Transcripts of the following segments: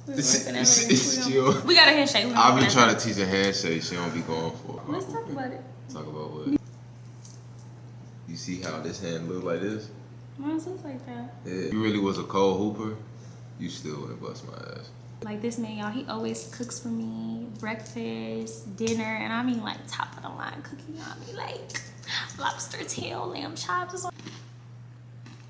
It's chill. We got a handshake. I've been trying to teach a handshake. She don't be going for it. Let's talk about it. Talk about what? You see how this hand look like this? Mine looks like that. Yeah. If you really was a cold hooper, you still wouldn't bust my ass. Like this man, y'all, he always cooks for me breakfast, dinner, and I mean like top of the line cooking. Y'all, I mean like lobster tail, lamb chops.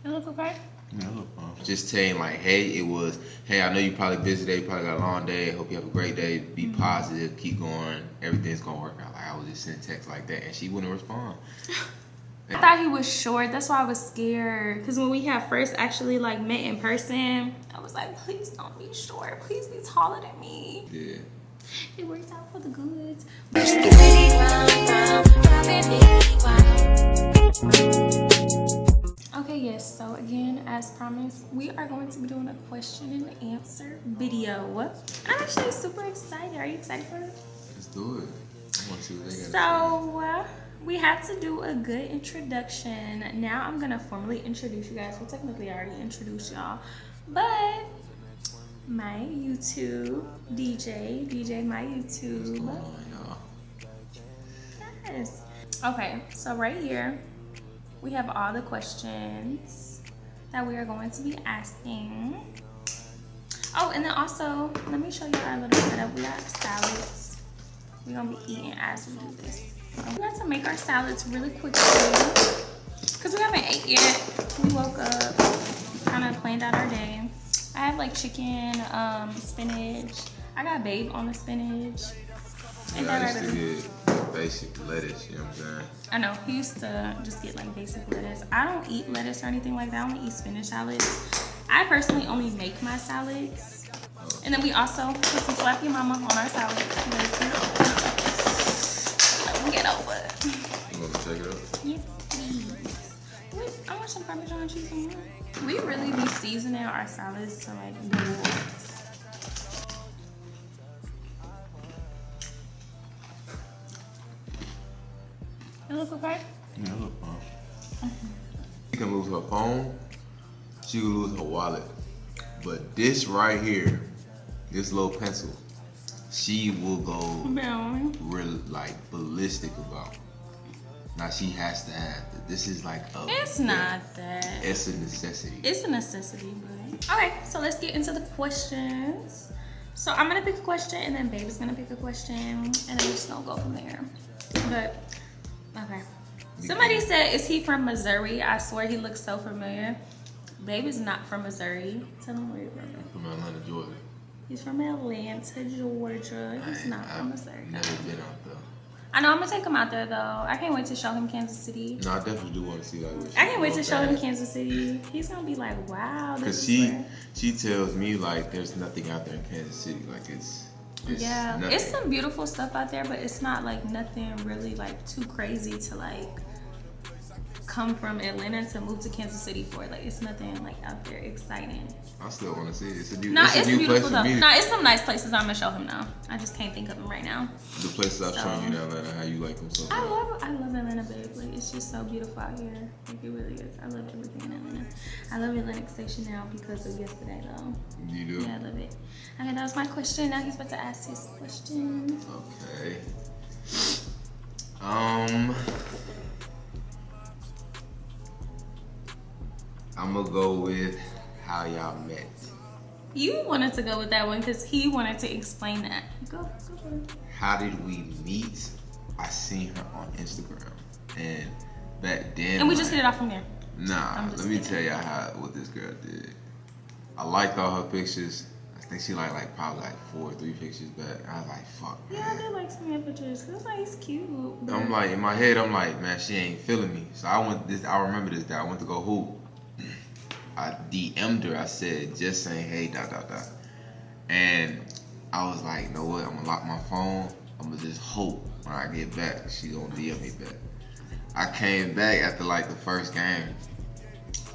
It look okay? Yeah, look fine. Just saying like, hey, I know you probably busy today, you probably got a long day. Hope you have a great day. Be positive, keep going. Everything's gonna work out. Like I was just sending text like that, and she wouldn't respond. I thought he was short. That's why I was scared. Because when we had first actually like met in person, I was like, please don't be short. Please be taller than me. Yeah. It worked out for the goods. Okay, yes. So again, as promised, we are going to be doing a question and answer video. I'm actually super excited. Are you excited for it? Let's do it. I want to see what they got. So we have to do a good introduction. Now I'm gonna formally introduce you guys. Well, technically I already introduced y'all, but my YouTube DJ my YouTube. What's going on, y'all? Yes. Okay, so right here we have all the questions that we are going to be asking. Oh, and then also let me show you our little setup. We got salads. We're gonna be eating as we do this. We got to make our salads really quickly because we haven't ate yet. We woke up, kind of planned out our day. I have like chicken, spinach. I got babe on the spinach. Yeah, I used to get basic lettuce, you know what I'm saying? I know, he used to just get like basic lettuce. I don't eat lettuce or anything like that. I only eat spinach salads. I personally only make my salads. And then we also put some Slappy Mama on our salad. Get over it. You want to check it out? Yes, please. Wait, I want some Parmesan cheese on here. We really be seasoning our salads to like nuance. It look okay? Yeah, it look fine. She can lose her phone. She can lose her wallet. But this right here, this little pencil, she will go real like ballistic about. Now she has to have it. This is like a It's not that. It's a necessity. It's a necessity, but okay, so let's get into the questions. So I'm gonna pick a question and then Babe is gonna pick a question and then we're just gonna go from there. But okay. Somebody said, is he from Missouri? I swear he looks so familiar. Babe is not from Missouri. Tell him where you're from. From Atlanta, Georgia. He's from Atlanta, Georgia. He's not from Missouri. Never been out there. I know, I'm gonna take him out there though. I can't wait to show him Kansas City. No, I definitely do want to see like. I can't wait to show him Kansas City. He's gonna be like, wow. Because she tells me like there's nothing out there in Kansas City. Like it's yeah, nothing. It's some beautiful stuff out there, but it's not like nothing really like too crazy to like come from Atlanta to move to Kansas City for. Like it's nothing like out there exciting. I still want to see it. It's a it's new beautiful place though. for me. No, it's some nice places I'm gonna show him now. I just can't think of them right now. The places I've shown you in Atlanta, how you like them so much. I love Atlanta, babe. Like it's just so beautiful out here. Like it really is. I love everything in Atlanta. I love Atlantic Station now because of yesterday though. You do? Yeah, I love it. Okay, that was my question. Now he's about to ask his question. Okay. I'm gonna go with how y'all met. You wanted to go with that one because he wanted to explain that. Go for it. How did we meet? I seen her on Instagram, and back then. And we just hit it off from there. Nah, let me tell y'all what this girl did. I liked all her pictures. I think she liked like probably like 4 or 3 pictures back. I was like, fuck, man. Yeah, I did like some of your pictures. Cause like he's cute. But... I'm like in my head, I'm like, man, she ain't feeling me. So I remember this day. I went to go hoop. I DM'd her. I said, just saying, hey, ... And I was like, you know what? I'm gonna lock my phone. I'm gonna just hope when I get back, she gonna DM me back. I came back after like the first game.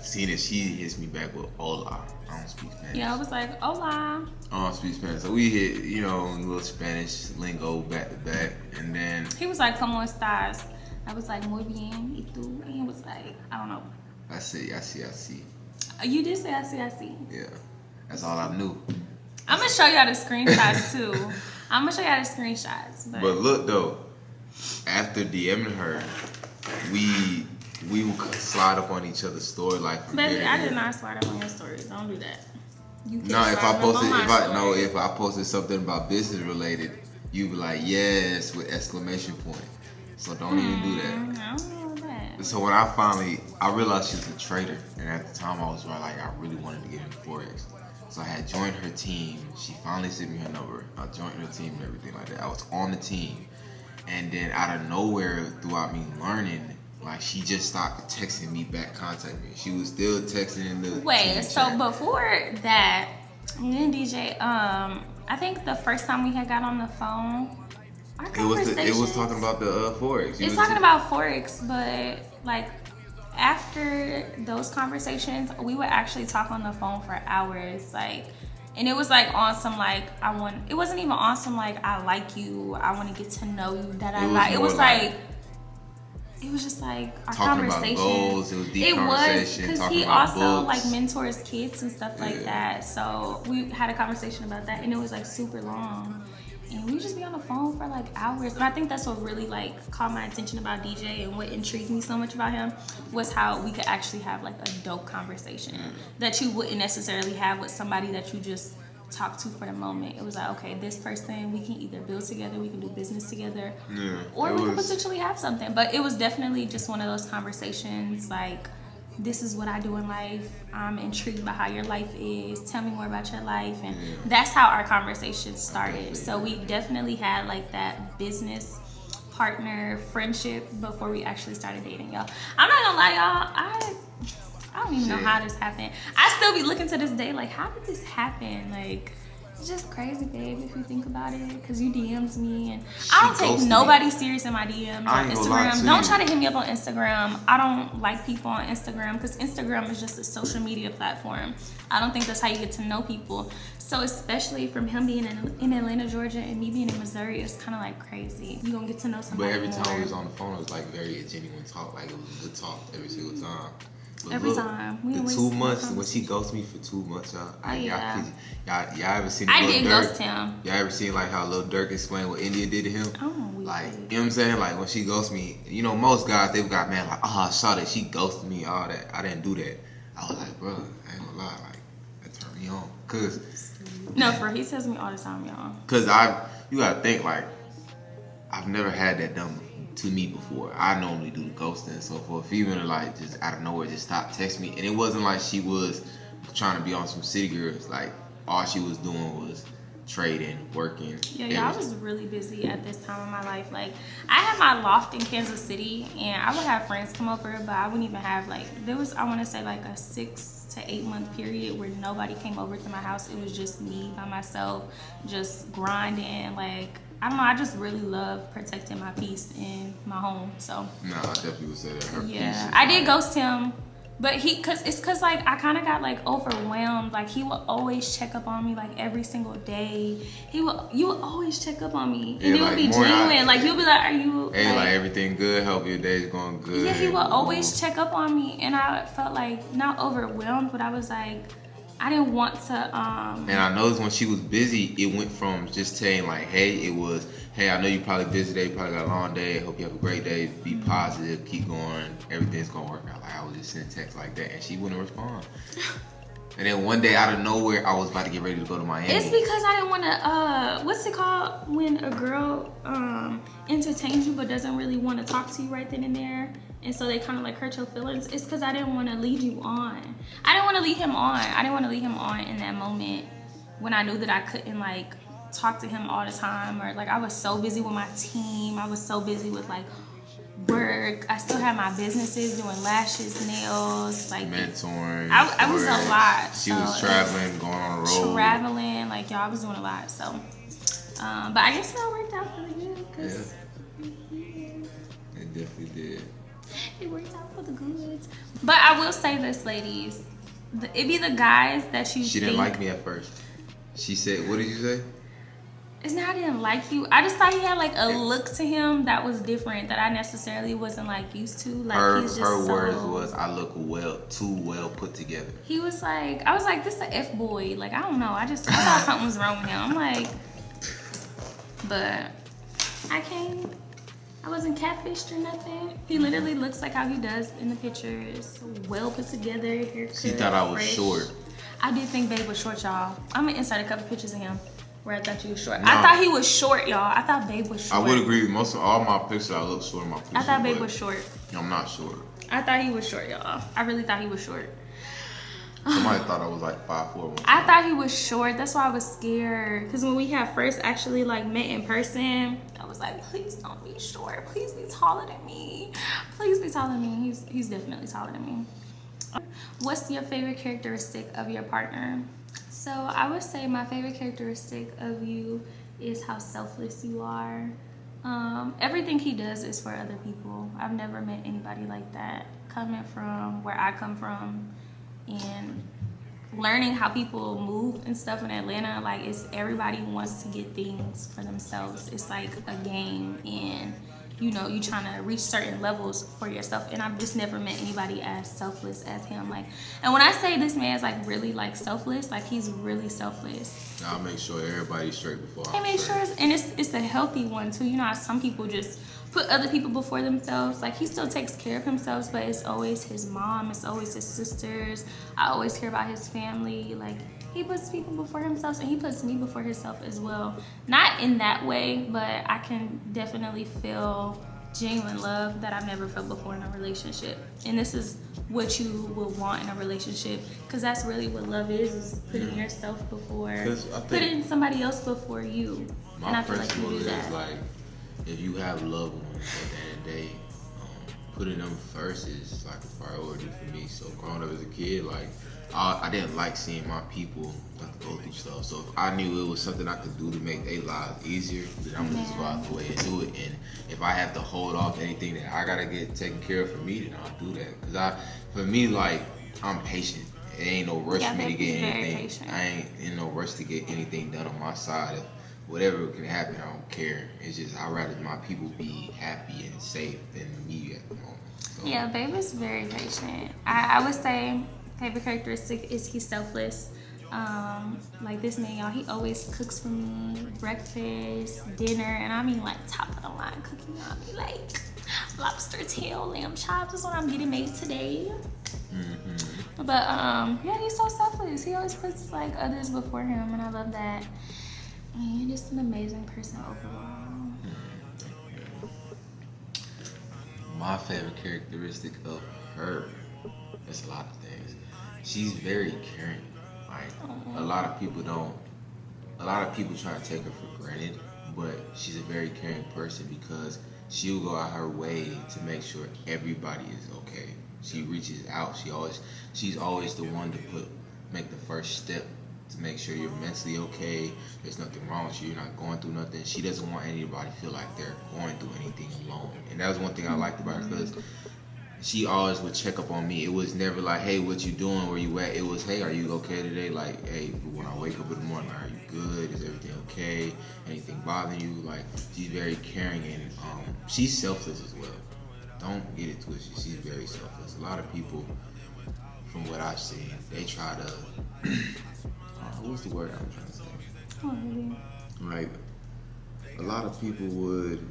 See that she hits me back with hola. I don't speak Spanish. Yeah, I was like, hola. I don't speak Spanish. So we hit, you know, a little Spanish lingo back to back. And then he was like, ¿Cómo estás? I was like, muy bien. ¿Y tú? And he was like, I don't know. I see. You did say I see. Yeah. That's all I knew. I'm gonna show y'all the screenshots too. I'm gonna show y'all the screenshots. But look though, after DMing her, we would slide up on each other's story like. Baby, I did not slide up on your stories. Don't do that. No, if I posted something about business related, you'd be like, yes, with exclamation point. So don't even do that. I don't know that. So when I realized she was a trader, and at the time I was like, I really wanted to get into Forex. So I had joined her team. She finally sent me her number. I joined her team and everything like that. I was on the team. And then out of nowhere, throughout me learning, like she just stopped texting me back, contacting me. She was still texting in the Wait, team so chat. Before that, me and DJ, I think the first time we had got on the phone, our it was talking about the Forex. It's talking about Forex, but like after those conversations, we would actually talk on the phone for hours, like. And it was like on some like it wasn't even on some like I like you, I want to get to know you, It was like it was just like our talking conversation. About goals, it was deep conversation. Because he also like mentors kids and stuff like that. So we had a conversation about that, and it was like super long. And we would just be on the phone for like hours. And I think that's what really like caught my attention about DJ, and what intrigued me so much about him was how we could actually have like a dope conversation that you wouldn't necessarily have with somebody that you just talk to for the moment. It was like, okay, this person, we can either build together, we can do business together, or we can potentially have something. But it was definitely just one of those conversations like, this is what I do in life. I'm intrigued by how your life is. Tell me more about your life. And that's how our conversation started. So we definitely had like that business partner friendship before we actually started dating, y'all. I'm not gonna lie, y'all. I don't even know how this happened. I still be looking to this day like, how did this happen? Like, it's just crazy, babe, if you think about it. Because you DM'd me, and I don't take nobody serious in my DMs on Instagram. Don't try to hit me up on Instagram. I don't like people on Instagram because Instagram is just a social media platform. I don't think that's how you get to know people. So especially from him being in Atlanta, Georgia, and me being in Missouri, it's kind of like crazy. You gonna get to know somebody. But every time we was on the phone, it was like very a genuine talk. Like it was a good talk every single time. But every time. The 2 months when she ghosted me for 2 months, y'all. Y'all ever seen? I did ghost him. Y'all ever seen like how Lil Durk explained what India did to him? Oh, like, you know what I'm saying? Like when she ghosted me, you know, most guys they've got man like, I saw that she ghosted me, all that. I didn't do that. I was like, bro, I ain't gonna lie, like that turned me on, cause no, he tells me all the time, y'all. Cause you gotta think like I've never had that done to me before. I normally do the ghosting and so forth. Even like just out of nowhere just stopped texting me, and it wasn't like she was trying to be on some city girls. Like all she was doing was trading, working. Yeah, I was really busy at this time of my life. Like I had my loft in Kansas City, and I would have friends come over, but I wouldn't even have like there was I want to say like a 6 to 8 month period where nobody came over to my house. It was just me by myself, just grinding. Like I don't know, I just really love protecting my peace in my home. So no, I definitely would say that. Her yeah, I did ghost him, but cause like I kind of got like overwhelmed. Like he would always check up on me like every single day. You would always check up on me, and it would be genuine. Like you'll be like, are you? Hey, like everything good? Hope your day's going good. Yeah, he would always check up on me, and I felt like not overwhelmed, but I was like, I didn't want to. And I noticed when she was busy, it went from just saying like, hey, it was, hey, I know you probably busy today, you probably got a long day. Hope you have a great day. Be positive, keep going. Everything's gonna work out. Like I was just sending texts like that, and she wouldn't respond. And then one day out of nowhere, I was about to get ready to go to Miami. It's because I didn't want to. What's it called when a girl entertains you but doesn't really want to talk to you right then and there? And so they kind of like hurt your feelings. It's because I didn't want to lead you on. I didn't want to lead him on. I didn't want to lead him on in that moment when I knew that I couldn't like talk to him all the time, or like I was so busy with my team. I was so busy with like work. I still had my businesses doing lashes, nails, like mentoring. I was a lot. She was traveling, going on the road. Traveling, like y'all, I was doing a lot. So, but I guess it all worked out really good. Cause it definitely did. It worked out for the goods. But I will say this, ladies. It be the guys that you She didn't like me at first. She said, what did you say? It's not I didn't like you. I just thought he had like a look to him that was different that I necessarily wasn't like used to. Like he's just her so, words was, "I look too well put together." He was like, I was like, this is a F boy. Like I don't know. I thought something was wrong with him. I'm like, but I wasn't catfished or nothing. He literally looks like how he does in the pictures. Well put together, haircut. She thought I was fresh. short. I did think Babe was short, y'all. I'm gonna insert a couple pictures of him where I thought he was short. No. I thought he was short, y'all. I thought Babe was short. I would agree with most of all my pictures. I look short in my pictures. I thought Babe was short. I'm not short. I thought he was short, y'all. I really thought he was short. Somebody thought I was like 5'4". I thought he was short. That's why I was scared. Because when we had first actually like met in person, I was like, please don't be short. Please be taller than me. Please be taller than me. He's definitely taller than me. What's your favorite characteristic of your partner? So I would say my favorite characteristic of you is how selfless you are. Everything he does is for other people. I've never met anybody like that. Coming from where I come from and learning how people move and stuff in Atlanta, like it's everybody wants to get things for themselves. It's like a game, and you know, you trying to reach certain levels for yourself. And I've just never met anybody as selfless as him. Like, and when I say this man is like really like selfless, like he's really selfless. I'll make sure everybody's straight before I make sure, and it's a healthy one too. You know how some people just put other people before themselves. Like he still takes care of himself, but it's always his mom, it's always his sisters. I always care about his family. Like he puts people before himself, and he puts me before himself as well. Not in that way, but I can definitely feel genuine love that I've never felt before in a relationship. And this is what you will want in a relationship, because that's really what love is putting yourself before, putting somebody else before you. And I feel like you do that. Like, if you have loved ones at the end of the day, putting them first is like a priority for me. So growing up as a kid, like I didn't like seeing my people have to go through stuff. So if I knew it was something I could do to make their lives easier, then I'm gonna just go out the way and do it. And if I have to hold off anything that I gotta get taken care of for me, then I'll do that. Cause for me, like I'm patient. It ain't no rush for me to get anything. Patient. I ain't in no rush to get anything done on my side. Whatever can happen, I don't care. It's just I'd rather my people be happy and safe than me at the moment. So. Yeah, Babe is very patient. I would say favorite characteristic is he's selfless. Like this man, y'all, he always cooks for me breakfast, dinner, and I mean like top of the line cooking. I mean like lobster tail, lamb chops is what I'm getting made today. Mm-hmm. But yeah, he's so selfless. He always puts like others before him, and I love that. And you're just an amazing person overall. My favorite characteristic of her, there's a lot of things. She's very caring. Like a lot of people try to take her for granted, but she's a very caring person because she'll go out her way to make sure everybody is okay. She reaches out. She's always the one to make the first step to make sure you're mentally okay. There's nothing wrong with you. You're not going through nothing. She doesn't want anybody to feel like they're going through anything alone. And that was one thing I liked about her, because she always would check up on me. It was never like, hey, what you doing? Where you at? It was, hey, are you okay today? Like, hey, when I wake up in the morning, are you good? Is everything okay? Anything bothering you? Like, she's very caring, and she's selfless as well. Don't get it twisted. She's very selfless. A lot of people, from what I've seen, they try to what's the word I'm trying to say? Oh, really? Like, a lot of people would,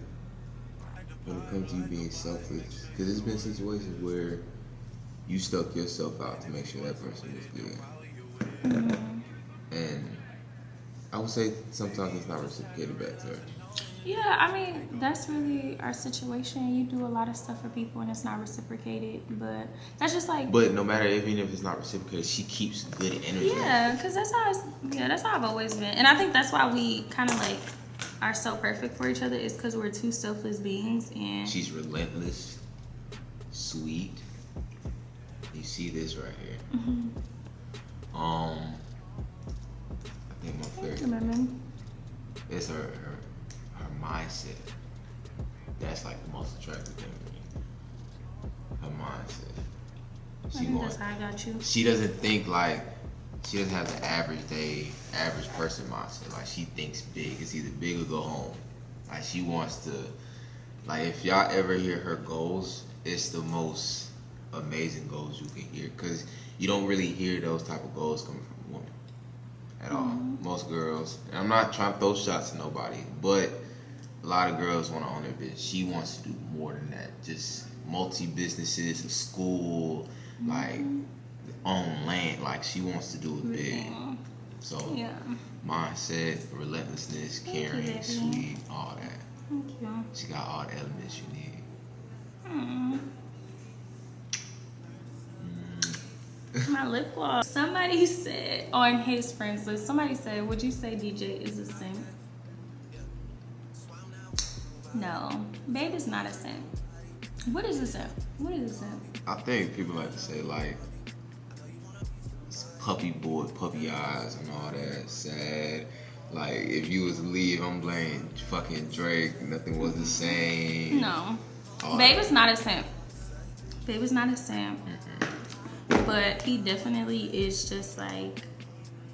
when it comes to you being selfish, because there's been situations where you stuck yourself out to make sure that person was good. Mm-hmm. And I would say sometimes it's not reciprocated back to her. Yeah, I mean, that's really our situation. You do a lot of stuff for people and it's not reciprocated, but that's just like... But no matter, even if it's not reciprocated, she keeps good energy. Yeah, because that's how I've always been. And I think that's why we kind of like are so perfect for each other, is because we're two selfless beings. And she's relentless, sweet. You see this right here. Mm-hmm. I think my favorite is her mindset. That's like the most attractive thing to me. Her mindset. I think that's how I got you. She doesn't think like she doesn't have the average person mindset. Like she thinks big. It's either big or go home. Like she wants to. Like if y'all ever hear her goals, it's the most amazing goals you can hear, because you don't really hear those type of goals coming from a woman at all. Most girls, and I'm not trying to throw shots at nobody, but a lot of girls want to own their business. She wants to do more than that. Just multi-businesses, a school, like own land. Like she wants to do it big. So mindset, relentlessness, caring, sweet, all that. Thank you. She got all the elements you need. My lip gloss. Somebody said on his friends list, somebody said, would you say DJ is a simp? No. Babe is not a simp. What is a simp? What is a simp? I think people like to say like puppy boy, puppy eyes and all that, sad. Like if you was to leave, I'm blaming fucking Drake, nothing was the same. No. Babe is not a simp. Babe is not a simp. But he definitely is just like,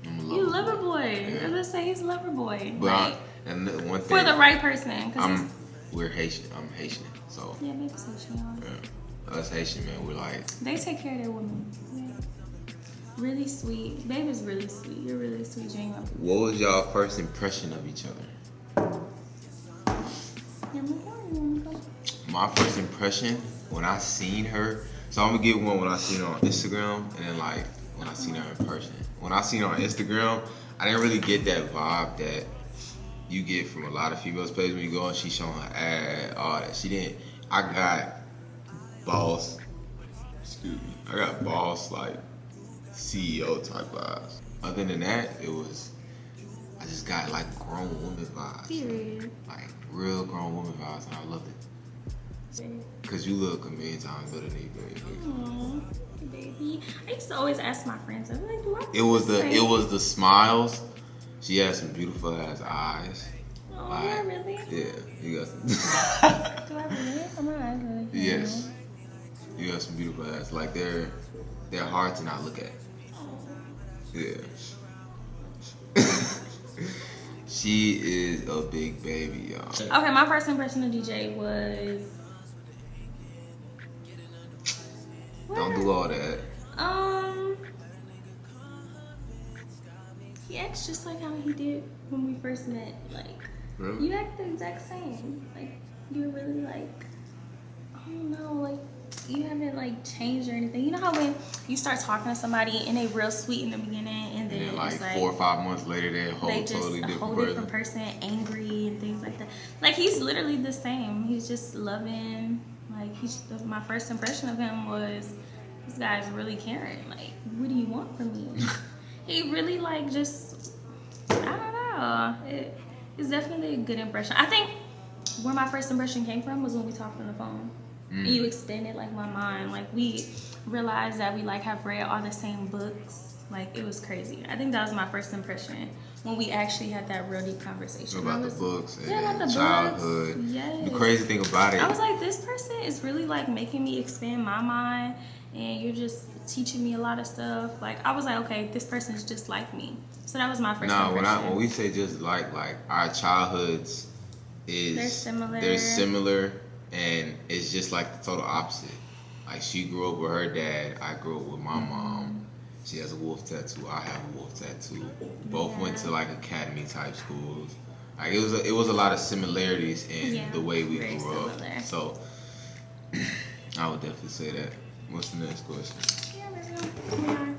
you lover boy. Yeah. As I say, he's a lover boy. But like, and one thing, for the right person. We're Haitian. I'm Haitian, so yeah, baby's Haitian, y'all. Yeah. Us Haitian men, we're like, they take care of their women. Yeah. Really sweet. Babe is really sweet. You're really sweet, Jane. What was y'all first impression of each other? My first impression when I seen her. So I'm gonna give one when I seen her on Instagram, and then like when I seen her in person. When I seen her on Instagram, I didn't really get that vibe that you get from a lot of females' pages when you go and she showing her ad, all that. She didn't. I got boss. Excuse me. I got boss like CEO type vibes. Other than that, I just got like grown woman vibes. Period. Like real grown woman vibes, and I loved it. Cause you look a million times better than you, baby. Aww, baby. I used to always ask my friends, I'm like, do I It was the smiles. She had some beautiful ass eyes. Oh, like, really? Yeah, you got some. Do I really? Come on. Yes, you got some beautiful ass. Like they're hard to not look at. Yeah. She is a big baby, y'all. Okay, my first impression of DJ was. Don't do all that. He acts just like how he did when we first met. Like, really? You act the exact same. Like, you're really like, I don't know, like, you haven't like changed or anything. You know how when you start talking to somebody and they real sweet in the beginning, and then like, it's like 4 or 5 months later, they're a whole different person, angry and things like that. Like, he's literally the same. He's just loving. Like, my first impression of him was, this guy's really caring. Like, what do you want from me? He really like just, I don't know. It's definitely a good impression. I think where my first impression came from was when we talked on the phone. And you expanded like my mind. Like, we realized that we like have read all the same books. Like, it was crazy. I think that was my first impression when we actually had that real deep conversation about the books and about the childhood. Books. Yes. The crazy thing about it, I was like, this person is really like making me expand my mind, and you're just teaching me a lot of stuff. Like, I was like, okay, this person is just like me. So that was my first impression. When we say just like our childhoods they're similar. They're similar, and it's just like the total opposite. Like, she grew up with her dad. I grew up with my mom. She has a wolf tattoo. I have a wolf tattoo. Both went to like academy type schools. Like, it was a lot of similarities in the way we grew up. So I would definitely say that. What's the next question? Yeah.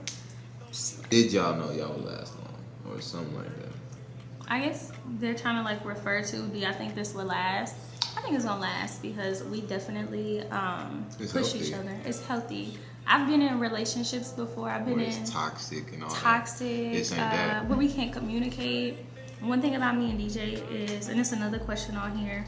Did y'all know y'all would last long, or something like that? I guess they're trying to like refer to, do y'all think this will last? I think it's gonna last because we definitely push each other. It's healthy. I've been in relationships before. I've been in toxic and all toxic, This ain't that. where we can't communicate. One thing about me and DJ is, and it's another question on here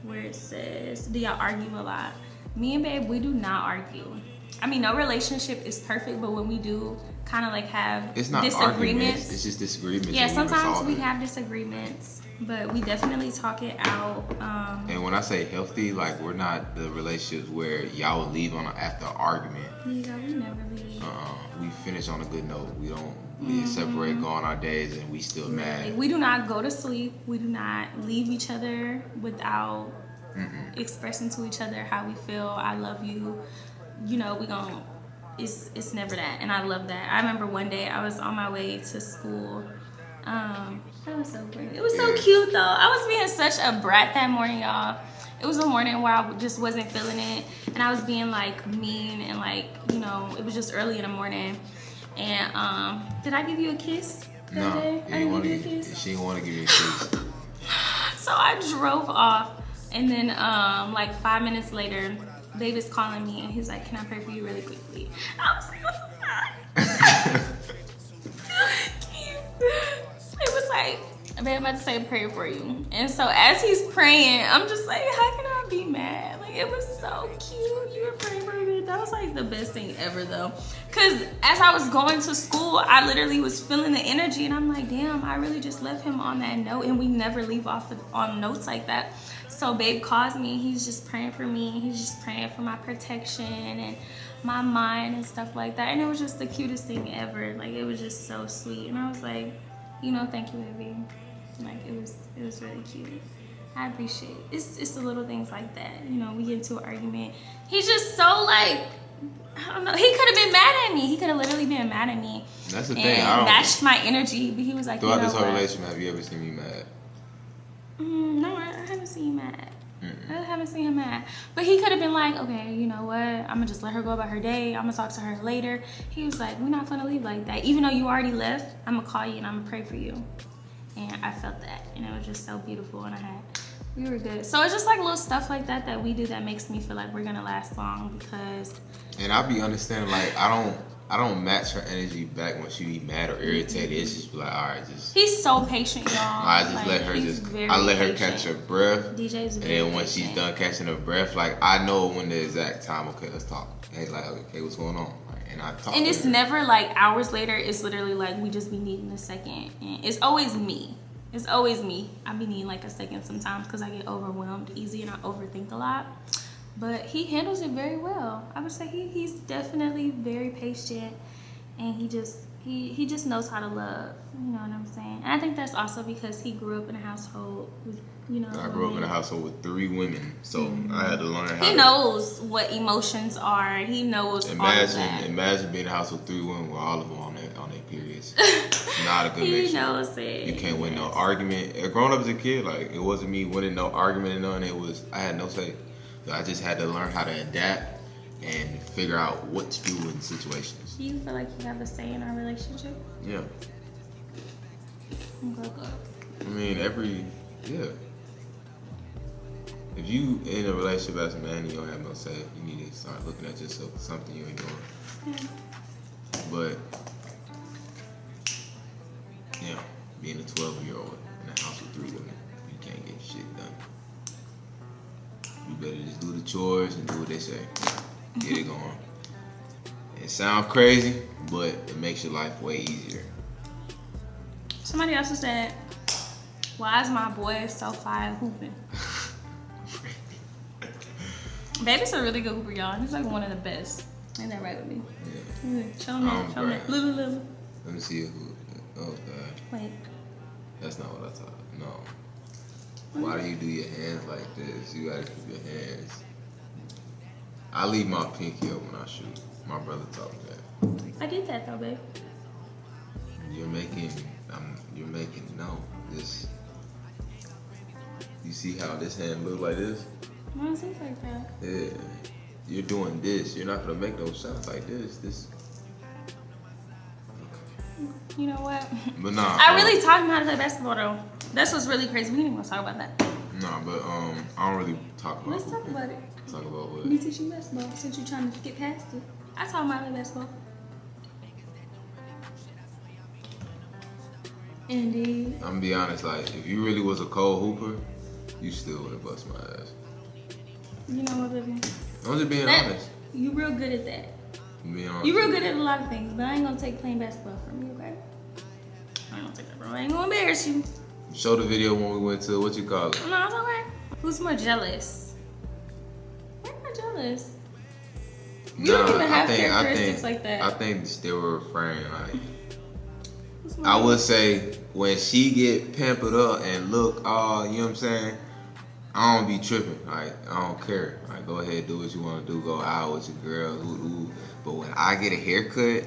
where it says, do y'all argue a lot? Me and Babe, we do not argue. I mean, no relationship is perfect, but when we do, kind of like have It's not disagreements. Arguments, it's just disagreements. Yeah, and sometimes we resolve it. have disagreements, but we definitely talk it out. And when I say healthy, like we're not the relationships where y'all would leave on after an argument. Yeah, we never leave. We finish on a good note. We don't leave, separate, go on our days, and we still mad. We do not go to sleep. We do not leave each other without expressing to each other how we feel. I love you. You know, we gon' it's never that, and I love that. I remember one day I was on my way to school. That was so great. It was so cute though. I was being such a brat that morning, y'all. It was a morning where I just wasn't feeling it, and I was being like mean and like, you know, it was just early in the morning. And did I give you a kiss the other day? I didn't give you a kiss. She didn't want to give you a kiss. So I drove off, and then like 5 minutes later, Babe is calling me, and he's like, "Can I pray for you really quickly?" I was like, "What the fuck?" It was like, "Babe, I'm about to say a prayer for you." And so as he's praying, I'm just like, "How can I be mad?" Like, it was so cute. You were praying for me. That was like the best thing ever, though. Cause as I was going to school, I literally was feeling the energy, and I'm like, "Damn, I really just left him on that note." And we never leave off on notes like that. So Babe calls me, and he's just praying for me. He's just praying for my protection and my mind and stuff like that. And it was just the cutest thing ever. Like, it was just so sweet. And I was like, you know, thank you, baby. Like, it was really cute. I appreciate it. It's the little things like that. You know, we get into an argument. He's just so like, I don't know. He could have been mad at me. He could have literally been mad at me. That's the thing. And matched my energy. But he was like, throughout you know this whole what? relationship, have you ever seen me mad? No, I haven't seen him mad. I haven't seen him mad. But he could have been like, okay, you know what? I'm going to just let her go about her day. I'm going to talk to her later. He was like, we're not going to leave like that. Even though you already left, I'm going to call you and I'm going to pray for you. And I felt that. And it was just so beautiful. And we were good. So it's just like little stuff like that that we do that makes me feel like we're going to last long because... And I be understanding, like, I don't match her energy back when she be mad or irritated. It's just like, all right, just... He's so patient, y'all. I just let her let her catch her breath. DJ's and very then when patient. she's done catching her breath, like, I know when the exact time, okay, let's talk. Hey, like, okay, what's going on? Like, and I talk And to it's her. never like hours later. It's literally like we just be needing a second. And it's always me. It's always me. I be needing like a second sometimes because I get overwhelmed easy and I overthink a lot. But he handles it very well. I would say he's definitely very patient, and he just knows how to love. You know what I'm saying? And I think that's also because he grew up in a household with, you know. I grew up in a household with 3 women, so I had to learn how. He knows what emotions are. He knows all of that. Imagine being in a house with 3 women with all of them on their periods. It's not a good mixture. He knows it. You can't win no argument. Growing up as a kid, like, it wasn't me winning no argument and none. I had no say. So I just had to learn how to adapt and figure out what to do in situations. Do you feel like you have a say in our relationship? Yeah. Okay, good. I mean, yeah. If you in a relationship as a man and you don't have no say, you need to start looking at yourself as something you ain't doing. Yeah. But, yeah, being a 12-year-old in a house with 3 women, you can't get shit done. You better just do the chores and do what they say. Get it going. It sounds crazy, but it makes your life way easier. Somebody also said, why is my boy so fire hooping? Baby's a really good hooper, y'all. He's like one of the best. Ain't that right with me? Yeah. Show me. Little. Let me see who. Oh, God. Wait. That's not what I thought. No. Why do you do your hands like this? You gotta keep your hands. I leave my pinky up when I shoot. My brother taught me that. I did that though, babe. You're making this. You see how this hand look like this? Why does it look like that? Yeah. You're doing this. You're not gonna make no shots like this. You know what? But nah. I really taught him how to play basketball though. That's what's really crazy. We didn't even want to talk about that. Nah, but I don't really talk about. Let's talk about it. Talk about what? Let me teach you basketball since you're trying to get past it. I taught him how to play basketball. Indeed. I'm gonna be honest, like, if you really was a cold hooper, you still would have bust my ass. You know what, baby? I'm just being honest. You real good at that. You real good at a lot of things, but I ain't gonna take playing basketball from you, okay? I ain't gonna take that, bro. I ain't gonna embarrass you. Show the video when we went to, what you call it? No, it's okay. Who's more jealous? I'm not jealous. You don't even have characteristics like that. I think they were referring like. I would say when she get pampered up and look all, you know what I'm saying? I don't be tripping. Like, I don't care. Like, go ahead, do what you want to do. Go out with your girl. Ooh. But when I get a haircut,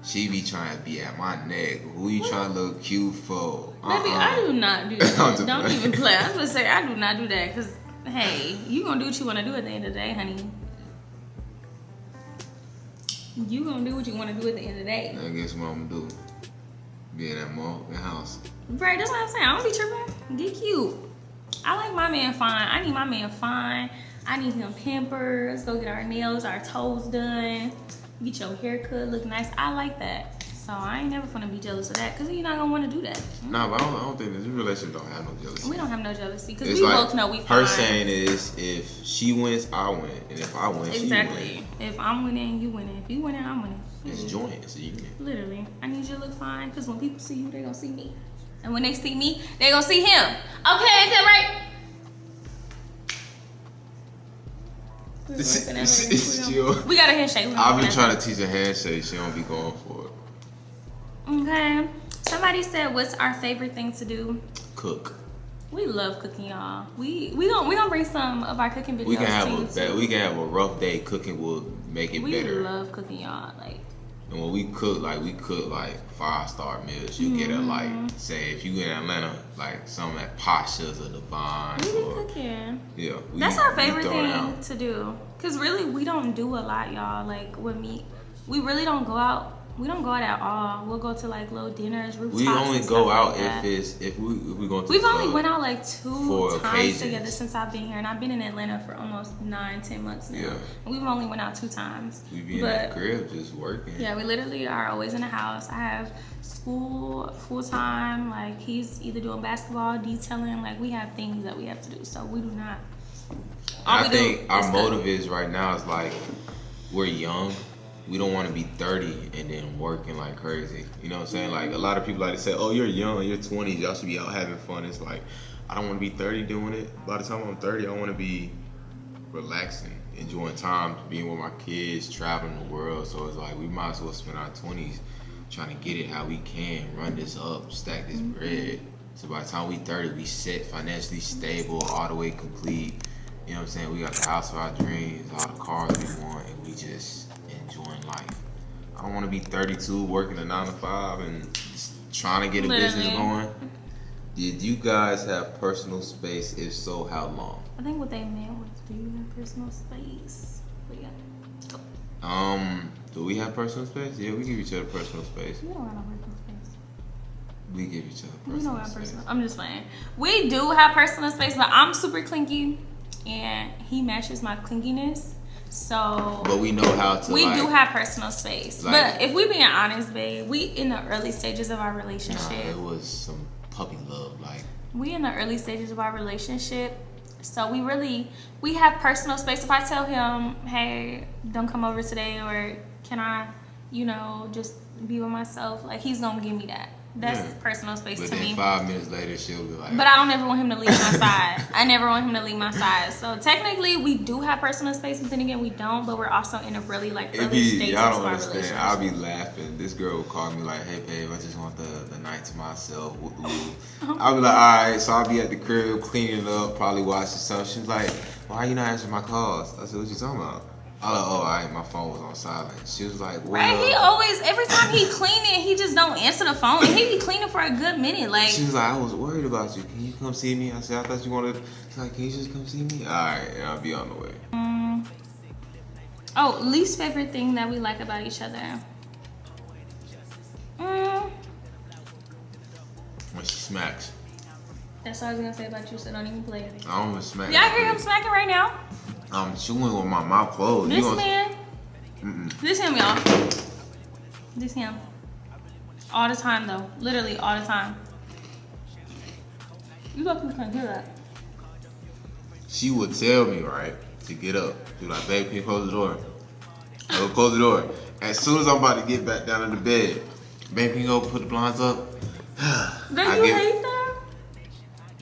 she be trying to be at my neck. Who you trying to look cute for? Baby, I do not do that. Don't even play. I was gonna say I do not do that because, hey, you gonna do what you want to do at the end of the day, honey. You gonna do what you want to do at the end of the day. I guess what I'm gonna do. Be in that motherfucking house. Right, that's what I'm saying. I don't be tripping. Get cute. I like my man fine. I need my man fine. I need him pampered. Let's go get our nails, our toes done. Get your haircut, look nice. I like that. So I ain't never gonna be jealous of that because you're not gonna want to do that. Nah, but I don't think this relationship don't have no jealousy. We don't have no jealousy because we like, both know we fine. Her saying is if she wins, I win, and if I win, exactly. She win. If I'm winning, you winning. If you winning, I'm winning. It's joint. It's a union. Literally, I need you to look fine because when people see you, they gonna see me, and when they see me, they gonna see him. Okay, is that right? It's chill. We got a handshake. I've been trying to teach her handshake. She don't be going for it. Okay. Somebody said, "What's our favorite thing to do?" Cook. We love cooking, y'all. We gonna bring some of our cooking videos. We can have a rough day. Cooking will make it better. We love cooking, y'all. Like. And when we cook like 5-star meals. You get it like, say if you in Atlanta, like some at Pasha's or Devon's. We be cooking. Yeah. That's our favorite thing to do. Cause really we don't do a lot, y'all. Like with me, we really don't go out. We don't go out at all. We'll go to like little dinners, rooftops. We only go out like if we go to. We've only went out like 2 times occasions. together since I've been here, and I've been in Atlanta for almost 9-10 months now. Yeah. And we've only went out 2 times. We be in the crib just working. Yeah, we literally are always in the house. I have school full time. Like he's either doing basketball, detailing. Like we have things that we have to do, so we do not. I think our motive is right now is like we're young. We don't want to be 30 and then working like crazy. You know what I'm saying? Like a lot of people like to say, "Oh, you're young, you're 20, y'all should be out having fun." It's like I don't want to be 30 doing it. By the time I'm 30, I want to be relaxing, enjoying time, being with my kids, traveling the world. So it's like we might as well spend our 20s trying to get it how we can, run this up, stack this bread. So by the time we 30, we set, financially stable, all the way complete. You know what I'm saying? We got the house of our dreams, all the cars we want, and we just enjoying life. I don't want to be 32 working a 9-to-5 and just trying to get a business going. Did you guys have personal space? If so, how long? I think what they meant was, do you have personal space? But yeah. Do we have personal space? Yeah, we give each other personal space. We don't have no personal space. We give each other personal space. We don't have personal. I'm just playing. We do have personal space, but I'm super clingy, and he matches my clinginess. So, but we know how to. We do have personal space, but if we being honest, babe, we in the early stages of our relationship. Nah, it was some puppy love, like. We in the early stages of our relationship, so we have personal space. If I tell him, "Hey, don't come over today," or "Can I, just be with myself?" Like he's gonna give me that. That's personal space to me. But then 5 minutes later, she'll be like... But I don't ever want him to leave my side. I never want him to leave my side. So technically, we do have personal space, but then again, we don't. But we're also in a really early stages of our relationship. I'll be laughing. This girl will call me like, "Hey, babe, I just want the night to myself." I'll be like, "All right." So I'll be at the crib cleaning up, probably watching something. She's like, "Why are you not answering my calls?" I said, "What you talking about?" I was like, "Oh, all right, my phone was on silent." She was like, "Well." Right, he always, every time he cleaning, he just don't answer the phone. And he be cleaning for a good minute. Like she was like, "I was worried about you. Can you come see me?" I said, "I thought you wanted." She's like, "Can you just come see me?" All right, and I'll be on the way. Least favorite thing that we like about each other. When she smacks. That's all I was gonna say about you, so don't even play it. I don't even smack. Yeah, I hear him smacking right now. I'm chewing with my mouth closed. This man. This him, y'all. This him. All the time, though. Literally all the time. You lucky you can't hear that. She would tell me, right, to get up. She was like, "Babe, can you close the door?" I would close the door. As soon as I'm about to get back down in the bed, babe, can you go put the blinds up? Then you hate that?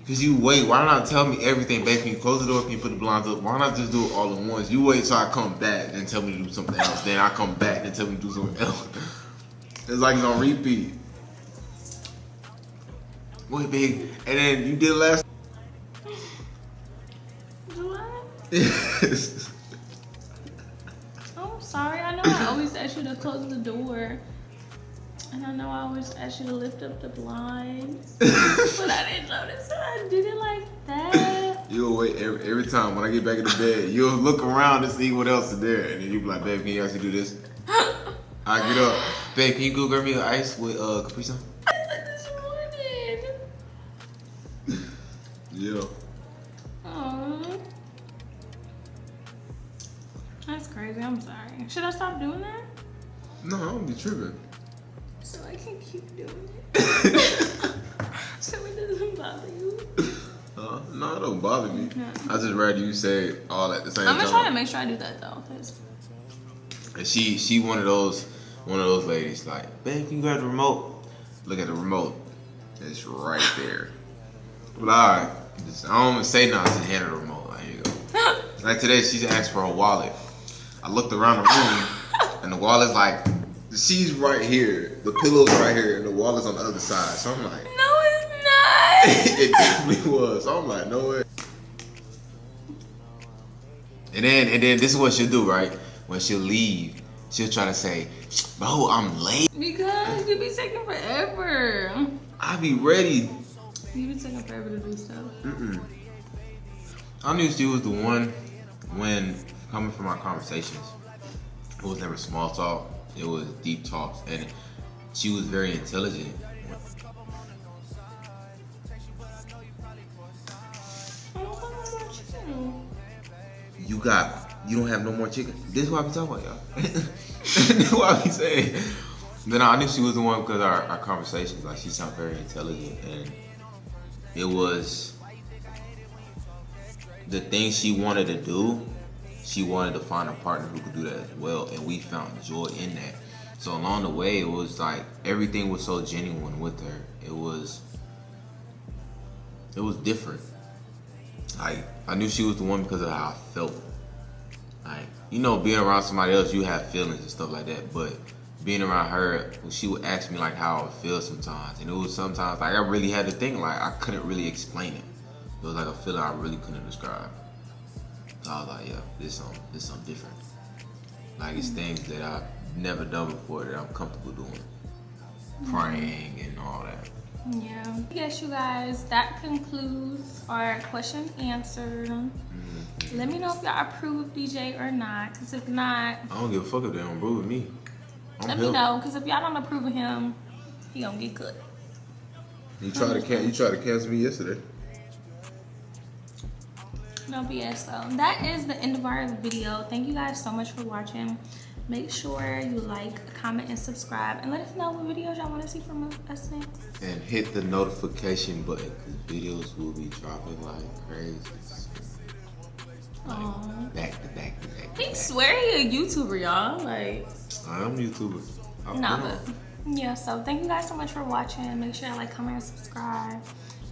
Cause you wait. Why not tell me everything, babe? Can you close the door? Can you put the blinds up? Why not just do it all at once? You wait till I come back and tell me to do something else. Then I come back and tell me to do something else. It's like it's on repeat. Wait, babe. And then you did last. Do I? Yes. I'm sorry. I know I always ask you to close the door. And I know I always ask you to lift up the blinds. But I didn't notice that I did it like that. You'll wait every time when I get back in the bed. You'll look around to see what else is there. And then you'll be like, babe, can you actually do this? I get up. Babe, can you go grab me an ice with Capri Sun? I said this morning. Yeah. Aww. That's crazy. I'm sorry. Should I stop doing that? No, I don't be tripping. So I can keep doing it. So it doesn't bother you. No, it don't bother me. No. I just rather you say it all at the same time. I'm gonna try to make sure I do that though, cause And she one of those ladies like, babe, can you grab the remote? Look at the remote. It's right there. But I don't even say nothing. I just hand her the remote. Like, here you go. Like today, she asked for her wallet. I looked around the room, and the wallet's like, she's right here. The pillow's right here, and the wallet's on the other side. So I'm like, no, it's not. it definitely was. So I'm like, no way. And then this is what she'll do, right? When she'll leave, she'll try to say, bro, I'm late. Because you be taking forever. I be ready. You be taking forever to do stuff. I knew she was the one when coming from our conversations. It was never small talk. It was deep talks, and she was very intelligent. You don't have no more chicken. This is what I be talking about, y'all. This is what I be saying. Then I knew she was the one because our conversations, like she sounded very intelligent, and it was the thing she wanted to do. She wanted to find a partner who could do that as well, and we found joy in that. So along the way, it was like everything was so genuine with her. It was different. Like I knew she was the one because of how I felt. Like, you know, being around somebody else, you have feelings and stuff like that. But being around her, she would ask me like how I would feel sometimes, and it was sometimes like I really had to think, like I couldn't really explain it. It was like a feeling I really couldn't describe. So I was like, yeah, this something different. Like it's things that I've never done before that I'm comfortable doing. Praying and all that. Yeah. Yes, you guys, that concludes our question answer. Let me know if y'all approve of DJ or not, because if not, I don't give a fuck if they don't approve of me. Let me know, because if y'all don't approve of him, he gonna get cut. You tried to cancel me yesterday. No BS though. That is the end of our video. Thank you guys so much for watching. Make sure you like, comment, and subscribe, and let us know what videos y'all want to see from us next. And hit the notification button because videos will be dropping like crazy. Like, back to back. He swear he a YouTuber, y'all. Like, I'm a YouTuber. but yeah. So thank you guys so much for watching. Make sure you like, comment, and subscribe.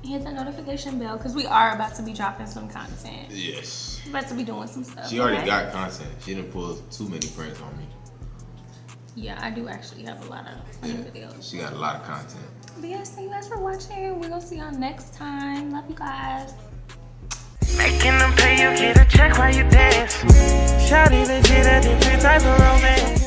And hit the notification bell because we are about to be dropping some content. Yes. We're about to be doing some stuff. She already got content. She didn't pull too many pranks on me. Yeah, I do actually have a lot of funny videos. She got a lot of content. But yes, thank you guys for watching. We're gonna see y'all next time. Love you guys. Making them pay you, get a check while you dance. Shawty legit a different type of romance.